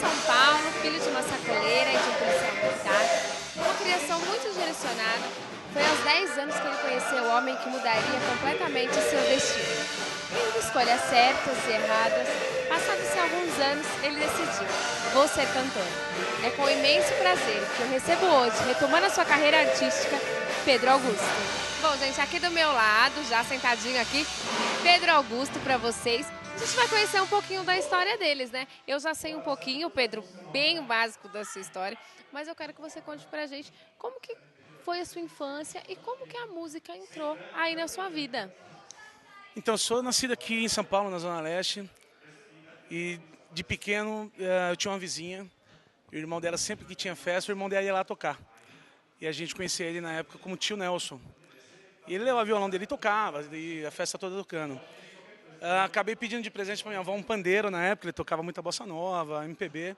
São Paulo, filho de uma sacoleira e de um policial militar, uma criação muito direcionada, foi aos 10 anos que ele conheceu o homem que mudaria completamente o seu destino. Em escolhas certas e erradas, passados alguns anos, ele decidiu: vou ser cantor. É com imenso prazer que eu recebo hoje, retomando a sua carreira artística, Pedro Augusto. Bom, gente, aqui do meu lado, já sentadinho aqui, Pedro Augusto para vocês. A gente vai conhecer um pouquinho da história deles, né? Eu já sei um pouquinho, Pedro, bem o básico da sua história, mas eu quero que você conte pra gente como que foi a sua infância e como que a música entrou aí na sua vida. Então, sou nascido aqui em São Paulo, na Zona Leste, e de pequeno eu tinha uma vizinha, o irmão dela sempre que tinha festa, o irmão dela ia lá tocar. E a gente conhecia ele na época como tio Nelson. E ele levava o violão dele e tocava, e a festa toda tocando. Acabei pedindo de presente para minha avó um pandeiro na época, ele tocava muita bossa nova, MPB.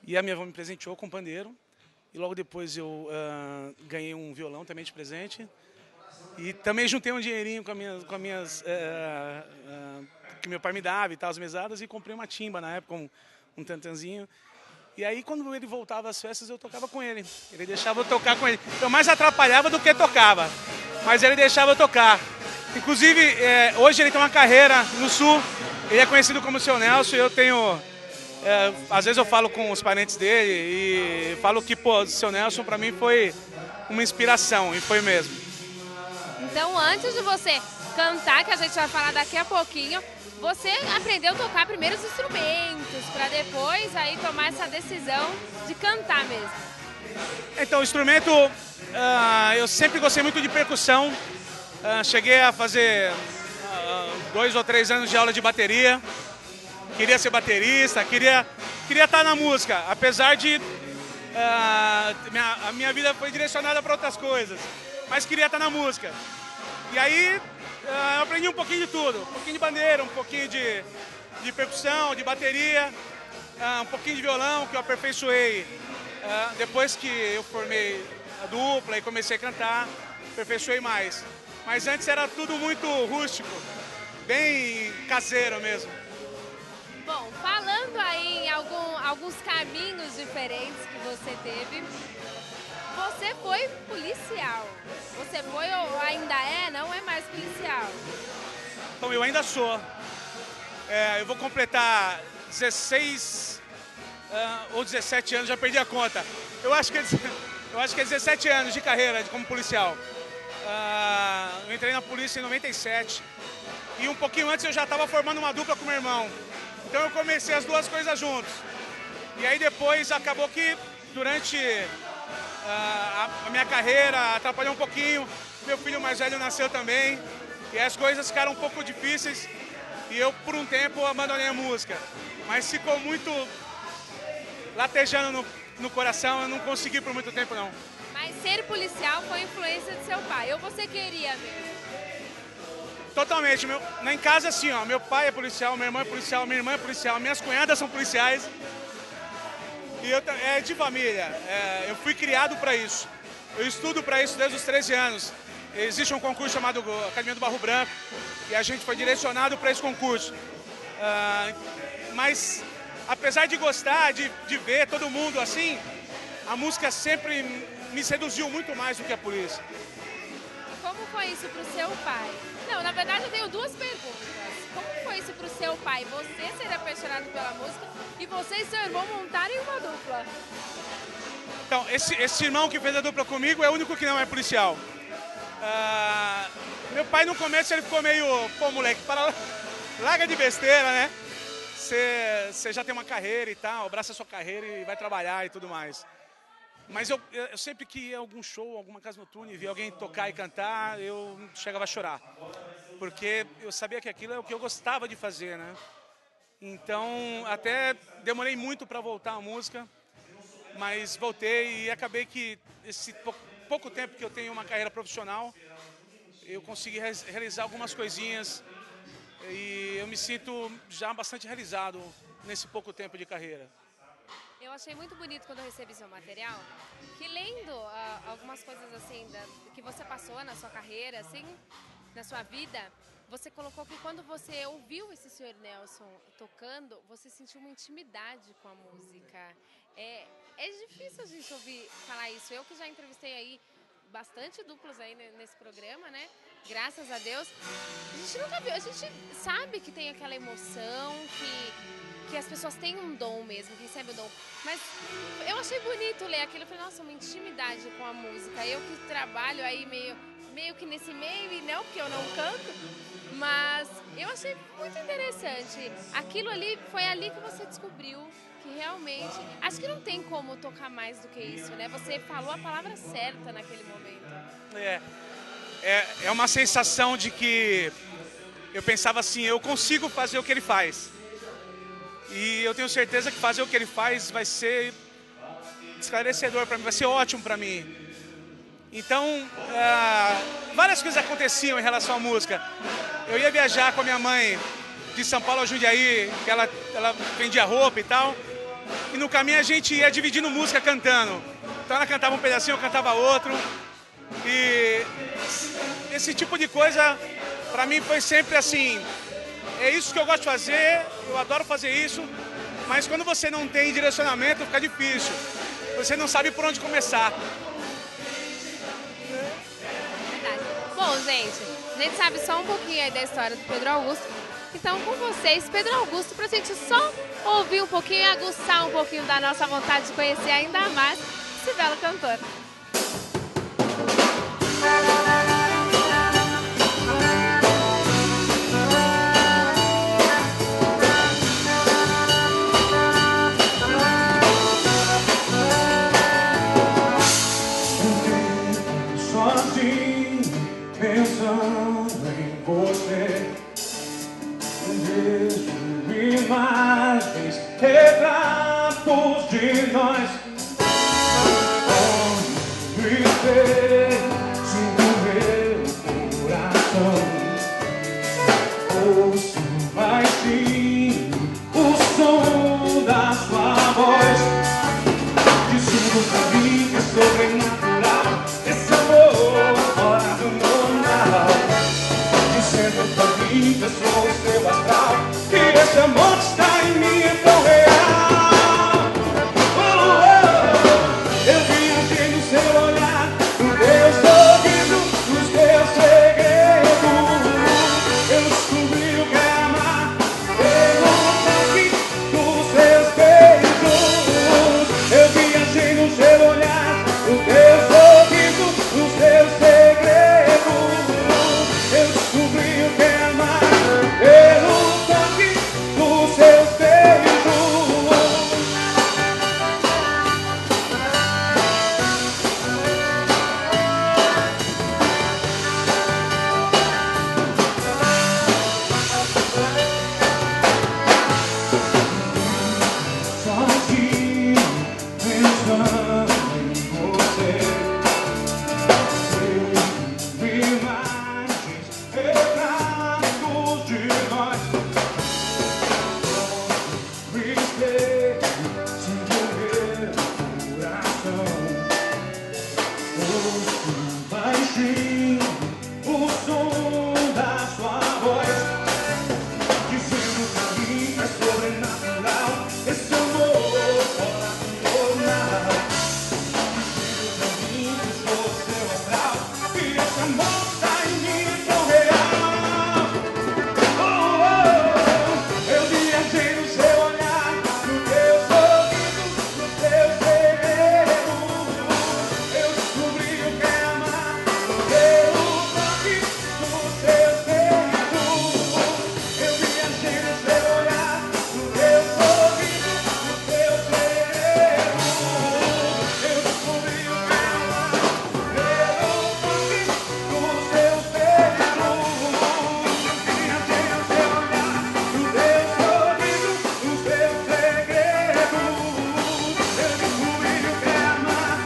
E a minha avó me presenteou com um pandeiro. E logo depois eu ganhei um violão também de presente. E também juntei um dinheirinho que meu pai me dava e tal, as mesadas, e comprei uma timba na época, um tantanzinho. E aí quando ele voltava às festas eu tocava com ele. Ele deixava eu tocar com ele. Eu mais atrapalhava do que tocava, mas ele deixava eu tocar. Inclusive, hoje ele tem uma carreira no Sul, ele é conhecido como Seu Nelson, e eu tenho... às vezes eu falo com os parentes dele e falo que, pô, Seu Nelson pra mim foi uma inspiração, e foi mesmo. Então, antes de você cantar, que a gente vai falar daqui a pouquinho, você aprendeu a tocar primeiro os instrumentos, para depois aí tomar essa decisão de cantar mesmo. Então, o instrumento, eu sempre gostei muito de percussão. Cheguei a fazer 2 ou 3 anos de aula de bateria. Queria ser baterista, queria estar na música, apesar de a minha vida foi direcionada para outras coisas, mas queria estar na música. E aí eu aprendi um pouquinho de tudo, um pouquinho de bandeira, um pouquinho de percussão, de bateria, um pouquinho de violão que eu aperfeiçoei depois que eu formei a dupla e comecei a cantar, aperfeiçoei mais. Mas antes era tudo muito rústico, bem caseiro mesmo. Bom, falando aí em alguns caminhos diferentes que você teve, você foi policial. Você foi ou ainda é, não é mais policial? Então, eu ainda sou. Eu vou completar 16 ou 17 anos, já perdi a conta. Eu acho que é 17 anos de carreira como policial. Eu entrei na polícia em 97 e um pouquinho antes eu já estava formando uma dupla com meu irmão. Então eu comecei as duas coisas juntos. E aí depois acabou que durante a minha carreira atrapalhou um pouquinho. Meu filho mais velho nasceu também e as coisas ficaram um pouco difíceis e eu por um tempo abandonei a música. Mas ficou muito latejando no coração, eu não consegui por muito tempo não. Mas ser policial foi influência de seu pai, ou você queria mesmo? Totalmente. Lá em casa, assim, ó, meu pai é policial, meu irmão é policial, minha irmã é policial, minhas cunhadas são policiais. E é de família. Eu fui criado para isso. Eu estudo para isso desde os 13 anos. Existe um concurso chamado Academia do Barro Branco e a gente foi direcionado para esse concurso. Mas, apesar de gostar, de ver todo mundo assim, a música sempre me seduziu muito mais do que a polícia. Como foi isso pro seu pai? Não, na verdade eu tenho duas perguntas. Como foi isso pro seu pai? Você ser apaixonado pela música e você e seu irmão montarem uma dupla? Então, esse irmão que fez a dupla comigo é o único que não é policial. Meu pai no começo ele ficou meio, pô moleque, larga de besteira, né? Você já tem uma carreira e tal, abraça a sua carreira e vai trabalhar e tudo mais. Mas eu sempre que ia a algum show, alguma casa noturna e via alguém tocar e cantar, eu chegava a chorar. Porque eu sabia que aquilo é o que eu gostava de fazer, né? Então, até demorei muito para voltar à música, mas voltei e acabei que esse pouco tempo que eu tenho uma carreira profissional, eu consegui realizar algumas coisinhas e eu me sinto já bastante realizado nesse pouco tempo de carreira. Eu achei muito bonito quando eu recebi seu material, que lendo algumas coisas assim que você passou na sua carreira, assim, na sua vida, Você colocou que quando você ouviu esse Sr. Nelson tocando, você sentiu uma intimidade com a música. É difícil a gente ouvir falar isso. Eu que já entrevistei aí bastante duplos aí nesse programa, né? Graças a Deus. A gente nunca viu, a gente sabe que tem aquela emoção, que as pessoas têm um dom mesmo, que recebem o dom. Mas eu achei bonito ler aquilo, eu falei, nossa, uma intimidade com a música. Eu que trabalho aí meio que nesse meio, e não porque eu não canto, mas eu achei muito interessante. Aquilo ali, foi ali que você descobriu que realmente... Acho que não tem como tocar mais do que isso, né? Você falou a palavra certa naquele momento. É uma sensação de que eu pensava assim, eu consigo fazer o que ele faz. E eu tenho certeza que fazer o que ele faz vai ser esclarecedor para mim, vai ser ótimo para mim. Então, várias coisas aconteciam em relação à música. Eu ia viajar com a minha mãe de São Paulo a Jundiaí, que ela vendia roupa e tal. E no caminho a gente ia dividindo música cantando. Então ela cantava um pedacinho, eu cantava outro. E esse tipo de coisa, pra mim, foi sempre assim, é isso que eu gosto de fazer, eu adoro fazer isso, mas quando você não tem direcionamento, fica difícil. Você não sabe por onde começar. Verdade. Bom, gente, a gente sabe só um pouquinho aí da história do Pedro Augusto. Então, com vocês, Pedro Augusto, pra gente só ouvir um pouquinho e aguçar um pouquinho da nossa vontade de conhecer ainda mais esse belo cantor. Sozinho, pensando em você, vejo imagens, retratos de nós. Olho e vejo, sinto meu coração. Ouço baixinho o som da sua voz. Dizendo pra mim que é sobrenatural esse amor fora do normal. Dizendo pra mim que eu sou o seu astral, que esse amor está em mim é tão real. Eu viajei no seu olhar, no teu sorriso, nos teus segredos. Eu descobri o que é amar pelo toque dos seus beijos. Eu viajei no seu olhar, no teu sorriso, nos teus segredos. Eu descobri o que é amar pelo toque dos seus beijos. Sozinho, pensando em você, vejo imagens, retratos de nós. Me espelho, sinto meu coração. Ouço baixinho o som da sua voz, dizendo pra mim que é sobrenatural esse amor fora do normal. Dizendo pra mim que eu sou seu astral, que esse amor está em mim é tão real. Eu viajei no seu olhar, no teu sorriso, nos teus segredos. Eu descobri o que é amar pelo toque dos seus beijos. Eu viajei no seu olhar, no teu sorriso, nos teus segredos. Eu descobri o que é amar pelo toque dos seus beijos. Eu viajei no seu olhar, no teu sorriso, nos teus segredos. Eu descobri o que é amar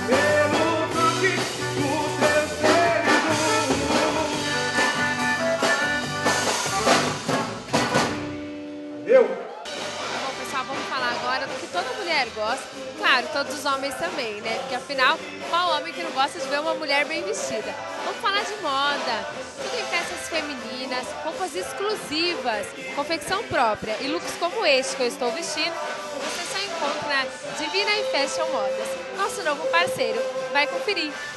pelo toque dos seus beijos. Valeu! Bom, pessoal, vamos falar agora do que toda mulher gosta. Claro, todos os homens também, né? Porque afinal, qual homem que não gosta de ver uma mulher bem vestida? Vamos falar de moda. Tudo em peças femininas, oficinas, roupas exclusivas, confecção própria e looks como este que eu estou vestindo, você só encontra na Divina Fashion Modas, nosso novo parceiro. Vai conferir!